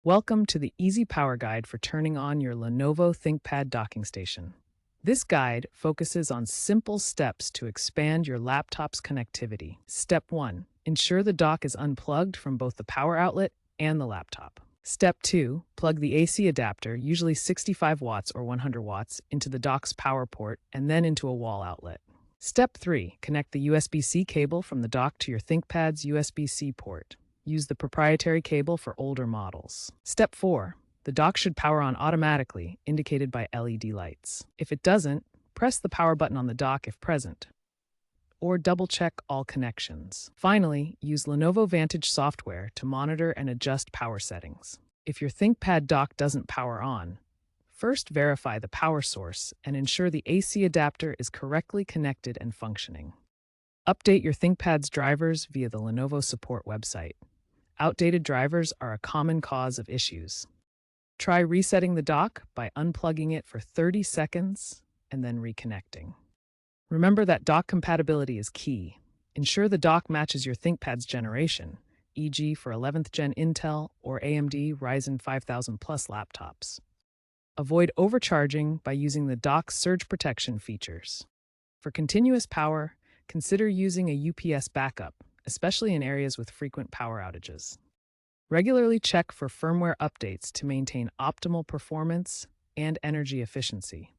Welcome to the Easy Power Guide for turning on your Lenovo ThinkPad Docking Station. This guide focuses on simple steps to expand your laptop's connectivity. Step 1. Ensure the dock is unplugged from both the power outlet and the laptop. Step 2. Plug the AC adapter, usually 65 watts or 100 watts, into the dock's power port and then into a wall outlet. Step 3. Connect the USB-C cable from the dock to your ThinkPad's USB-C port. Use the proprietary cable for older models. Step 4. The dock should power on automatically, indicated by LED lights. If it doesn't, press the power button on the dock if present, or double-check all connections. Finally, use Lenovo Vantage software to monitor and adjust power settings. If your ThinkPad dock doesn't power on, first verify the power source and ensure the AC adapter is correctly connected and functioning. Update your ThinkPad's drivers via the Lenovo support website. Outdated drivers are a common cause of issues. Try resetting the dock by unplugging it for 30 seconds and then reconnecting. Remember that dock compatibility is key. Ensure the dock matches your ThinkPad's generation, e.g. for 11th Gen Intel or AMD Ryzen 5000 Plus laptops. Avoid overcharging by using the dock's surge protection features. For continuous power, consider using a UPS backup, especially in areas with frequent power outages. Regularly check for firmware updates to maintain optimal performance and energy efficiency.